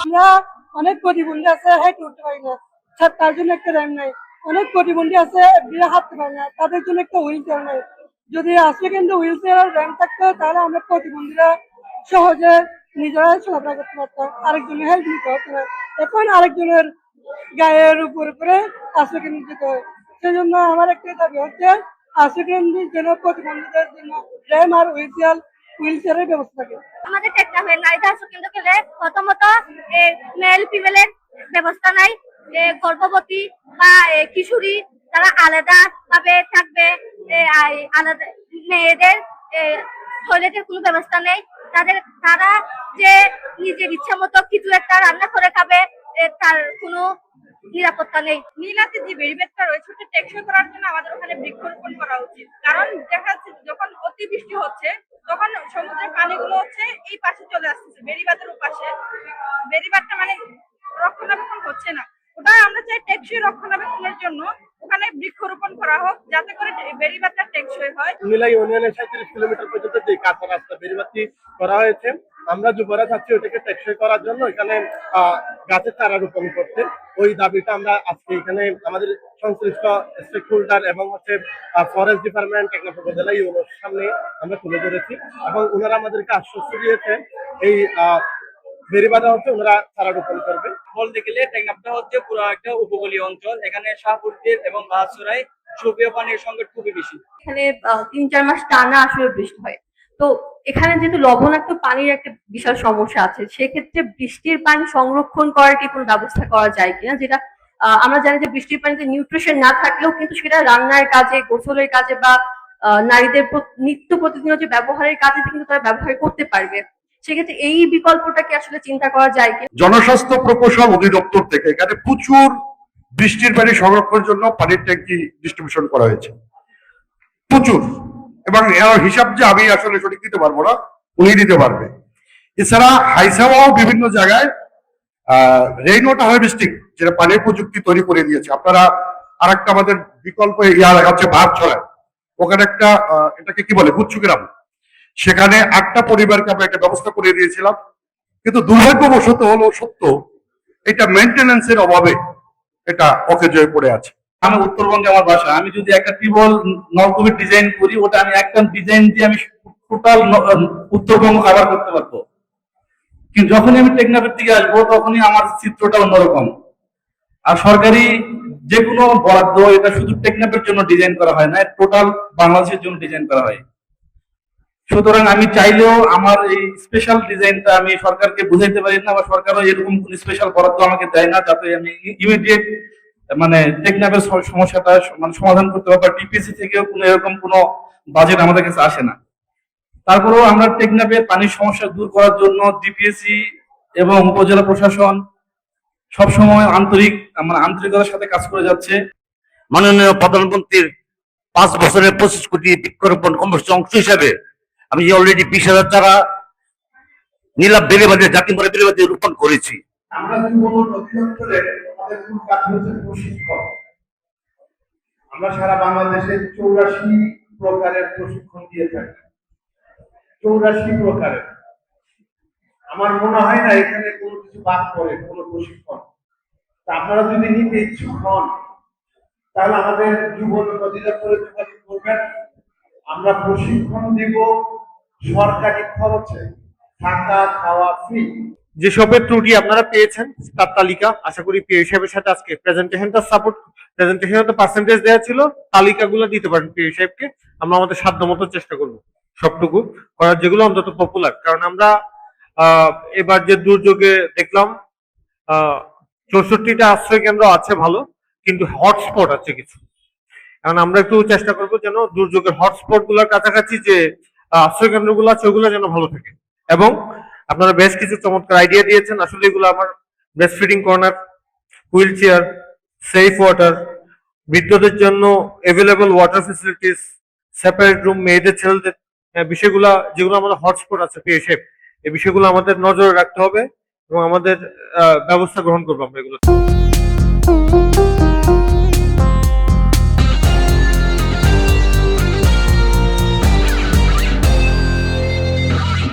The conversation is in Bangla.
আমরা অনেক প্রতিবন্ধী আছে, হেঁটে উঠতে পারি না, তার জন্য একটা র্যাম নাই। অনেক প্রতিবন্ধী আছে, বিয়ে হাঁটতে পারে না, তাদের জন্য একটা হুইল চেয়ার নাই। যদি আসলে কিন্তু হুইল চেয়ার র্যাম থাকতো, তাহলে আমরা প্রতিবন্ধীরা সহজে নিজেরাই চলাফেরা করতে পারতাম, আরেকজনের হেল্প নিতে হতো না। এখন আরেকজনের গায়ের উপরে আসলে কিন্তু দিতে হয়। সেই জন্য আমার একটা দাবি হচ্ছে আসলে কিন্তু যেন প্রতিবন্ধীদের জন্য র্যাম আর হুইল চেয়ারের ব্যবস্থা থাকে। আমাদের টেকনাফে নারীদের হাসপাতাল কেন্দ্রে প্রথমত মেল ফিমেলের ব্যবস্থা নাই। গর্ভবতী বা কিশোরী তারা আলাদা ভাবে থাকবে, আলাদা মেয়েদের টয়লেটের কোনো ব্যবস্থা নেই। তারা যে নিজের ইচ্ছা মতো কিছু একটা রান্না করে খাবে, তার কোনো নিরাপত্তা নেই। নীলাতে যে বেড়িবাঁধটা রয়েছে ওটা টেকসই করার জন্য আমাদের ওখানে বৃক্ষরোপণ করা উচিত। কারণ দেখা যাচ্ছে যখন অতিবৃষ্টি হচ্ছে তখন সমুদ্রের পানিগুলো হচ্ছে এই পাশে চলে আসতেছে, বেড়িবাঁধের পাশে। বেড়িবাঁধটা মানে রক্ষণাবেক্ষণ হচ্ছে না। ওটা আমরা চাই টেকসই রক্ষণাবেক্ষণের জন্য ওখানে বৃক্ষরোপণ করা হোক, যাতে করে বেড়িবাঁধটা টেকসই হয়। কুমিল্লা ইউনিয়নের 37 কিলোমিটার পর্যন্ত যে কাঁচা রাস্তা বেড়িবাঁধটি করা হয়েছে, আমরা যুবরা চাচ্ছি ওটাকে টেকসই করার জন্য এখানে গাছের চারা রোপণ করতে। ওই দাবিটা আমরা আজকে এখানে আমাদের সংশ্লিষ্ট স্টেক হোল্ডার এবং হচ্ছে ফরেস্ট ডিপার্টমেন্ট টেকনাফ উপজেলা ইউনোর সামনে আমরা তুলে ধরেছি, এবং ওনারা আমাদেরকে আশ্বস্ত দিয়েছে এই বেড়িবাঁধা হচ্ছে ওনারা চারা রোপণ করবে। বলতে গেলে টেকনাফটা হচ্ছে পুরো একটা উপকূলীয় অঞ্চল। এখানে শাহপুরদের এবং বাহাসুরায় সুপেয় পানির সংকট খুবই বেশি। এখানে 3-4 মাস টানা আসলে বৃষ্টি হয়। তো এখানে যেহেতু লবণাক্ত পানির একটা বিশাল সমস্যা আছে, সেক্ষেত্রে বৃষ্টির পানি সংরক্ষণ করার কি কোনো ব্যবস্থা করা যায় কিনা? যেটা আমরা জানি যে বৃষ্টির পানিতে নিউট্রিশন না থাকলেও কিন্তু সেটা রান্নার কাজে, গোসলের কাজে বা নারীদের নিত্য প্রতিদিন যে ব্যবহারের কাজে কিন্তু তারা ব্যবহার করতে পারবে। সেক্ষেত্রে এই বিকল্পটাকে আসলে চিন্তা করা যায় কি? জনস্বাস্থ্য প্রকৌশল অধিদপ্তর থেকে এখানে প্রচুর বৃষ্টির পানি সংরক্ষণের জন্য পানির ট্যাঙ্কি ডিস্ট্রিবিউশন করা হয়েছে, প্রচুর। এবং এর হিসাব যে আমি আসলে সঠিক দিতে পারবো না, উনি দিতে পারবে। এছাড়া হাইসাওয়াও বিভিন্ন জায়গায় রেইন ওয়াটার হারভেস্টিং, যেটা পানির প্রযুক্তি তৈরি করে দিয়েছে। আপনারা আরেকটা আমাদের বিকল্প দেখাচ্ছে ভার ছড়ায়, ওখানে একটা এটাকে কি বলে গুচ্ছ গ্রাম, সেখানে 8টা পরিবারকে আমরা একটা ব্যবস্থা করে দিয়েছিলাম। কিন্তু দুর্ভাগ্যবশত হলো সত্য, এটা মেনটেন্যান্সের অভাবে এটা অকেজ হয়ে পড়ে আছে। আমি উত্তরবঙ্গে আমার বাসা, আমি যদি একটা টিউবওয়েল নলকূপের ডিজাইন করি, ওটা আমি একটা ডিজাইন দিয়ে আমি টোটাল উত্তরবঙ্গ কভার করতে পারবো। কিন্তু যখনই আমি টেকনাফের দিকে আসবো তখনই আমার চিত্রটা অন্যরকম। আর সরকারি যে কোনো বরাদ্দ এটা শুধু টেকনাফের জন্য ডিজাইন করা হয় না, টোটাল বাংলাদেশের জন্য ডিজাইন করা হয়। সুতরাং আমি চাইলেও আমার এই স্পেশাল ডিজাইনটা আমি সরকারকে বুঝাইতে পারি না, বা সরকারও এরকম কোন স্পেশাল বরাদ্দ আমাকে দেয় না, যাতে আমি ইমিডিয়েট মানে টেকনাফের সমস্যাটা মানে সমাধান করতে পারবো। ডিপিএসসি থেকেও কোনো এরকম কোনো বাজেট আমাদের কাছে আসে না। তারপরেও আমরা টেকনাফের পানির সমস্যা দূর করার জন্য ডিপিএসসি এবং উপজেলা প্রশাসন সবসময় আন্তরিকতার সাথে কাজ করে যাচ্ছে। মাননীয় প্রধানমন্ত্রীর 5 বছরের 25 কোটি বৃক্ষরোপণ কর্মসূচির অংশ হিসাবে আমি অলরেডি 20,000 চারা নীলাভ বেড়িবাঁধে, জাতিমরা বেড়িবাঁধে রোপণ করেছি। আমরা যুবন অধিদপ্তরে আমাদের মূল কাজ হচ্ছে প্রশিক্ষণ। আমরা সারা বাংলাদেশে 84 প্রকারের প্রশিক্ষণ দিয়ে থাকি, 84 প্রকারের। আমার মনে হয় না এখানে কোনো কিছু বাদ পড়ে, কোনো প্রশিক্ষণ। তা আপনারা যদি নিতে ইচ্ছুক হন তাহলে আমাদের যুবন অধিদপ্তরে যোগাযোগ করবেন। আমরা প্রশিক্ষণ দিব সরকারি খরচে, থাকা খাওয়া ফ্রি। যেসবের ত্রুটি আপনারা পেয়েছেন তার তালিকা আশা করি পিএ সাহেবের সাথে আজকে প্রেজেন্টেশনে পার্সেন্টেজ দেওয়া ছিল, তালিকাগুলো দিতে পারেন পিএ সাহেবকে। আমরা আমাদের সাধ্যমতো চেষ্টা করব সবটুকু করার, যেগুলো অন্তত পপুলার। কারণ আমরা এবার যে দুর্যোগে দেখলাম 64টা আশ্রয় কেন্দ্র আছে ভালো, কিন্তু হটস্পট আছে কিছু। কারণ আমরা একটু চেষ্টা করবো যেন দুর্যোগের হটস্পট গুলোর কাছাকাছি যে আশ্রয় কেন্দ্রগুলো আছে ওগুলো যেন ভালো থাকে। এবং আপনারা বেশ কিছু চমৎকার আইডিয়া দিয়েছেন, আসলে এগুলো আমার breast feeding corner, wheel chair, safe water, বৃদ্ধদের জন্য available water facilities, separate room মেয়েদের ছেলেদের, বিষয়গুলো যেগুলো আমাদের হটস্পট আছে পিএসএফ, এই বিষয়গুলো আমাদের নজরে রাখতে হবে এবং আমাদের ব্যবস্থা গ্রহণ করবো আমরা এগুলো।